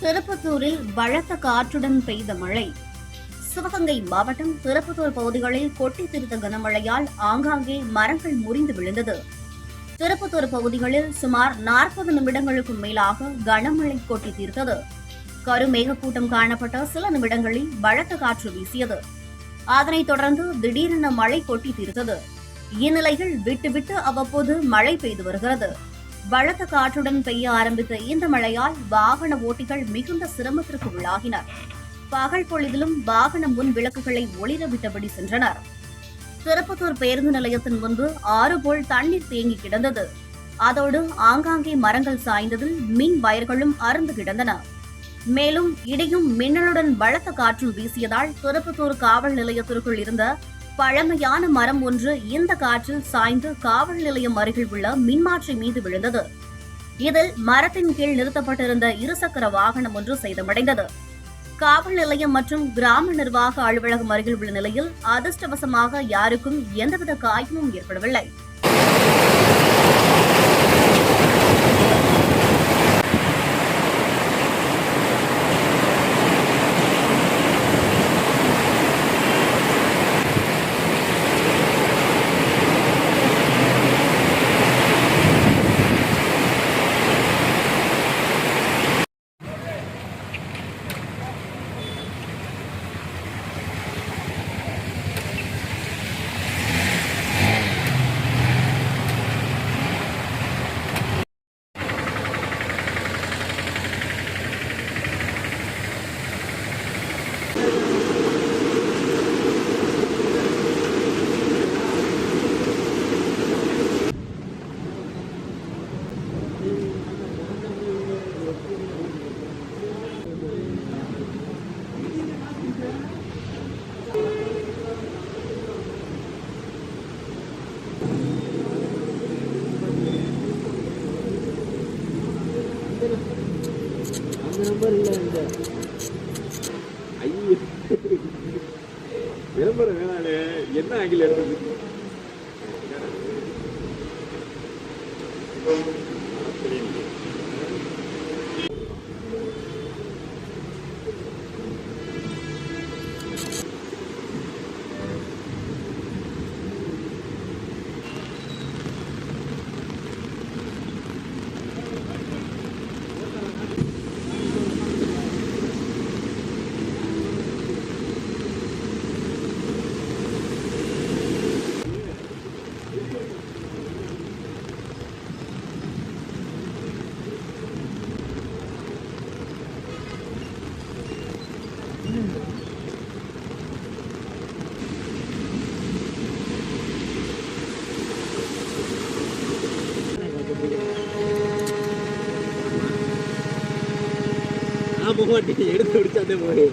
திருப்பத்தூரில் பலத்த காற்றுடன் பெய்த மழை. சிவகங்கை மாவட்டம் திருப்பத்தூர் பகுதிகளில் கொட்டி தீர்த்த கனமழையால் ஆங்காங்கே மரங்கள் முறிந்து விழுந்தது. திருப்பத்தூர் பகுதிகளில் சுமார் 40 நிமிடங்களுக்கும் மேலாக கனமழை கொட்டி தீர்த்தது. கருமேகக்கூட்டம் காணப்பட்ட சில நிமிடங்களில் பலத்த காற்று வீசியது. அதனைத் தொடர்ந்து திடீரென மழை கொட்டி தீர்த்தது. இந்நிலையில் விட்டு அவ்வப்போது மழை பெய்து வருகிறது. பலத்த காற்றுடன் பெய்ய ஆரம்பித்த இந்த மழையால் வாகன ஓட்டிகள் மிகுந்த சிரமத்திற்கு உள்ளாகினர். பகல் பொழுதிலும் வாகன முன் விளக்குகளை ஒளிரவிட்டபடி சென்றனர். திருப்பத்தூர் பேருந்து நிலையத்தின் முன்பு 6 போல் தண்ணீர் தேங்கி கிடந்தது. அதோடு ஆங்காங்கே மரங்கள் சாய்ந்ததில் மின் வயர்களும் அறுந்து கிடந்தன. மேலும் இடியும் மின்னலுடன் பலத்த காற்றும் வீசியதால் திருப்பத்தூர் காவல் நிலையத்திற்குள் இருந்த பழமையான மரம் ஒன்று இந்த காற்றில் சாய்ந்து காவல் நிலையம் அருகில் உள்ள மின்மாற்றி மீது விழுந்தது. இதில் மரத்தின் கீழ் நிறுத்தப்பட்டிருந்த இருசக்கர வாகனம் ஒன்று சேதமடைந்தது. காவல் நிலையம் மற்றும் கிராம நிர்வாக அலுவலகம் அருகில் உள்ள நிலையில் அதிர்ஷ்டவசமாக யாருக்கும் எந்தவித காயமும் ஏற்படவில்லை. நம்பர் இல்லை இந்த ஐயோ விளம்பரம் வேணாலே என்ன ஆங்கில எடுத்தது போக மாட்டேன் எடுத்து முடிச்சாதே போய்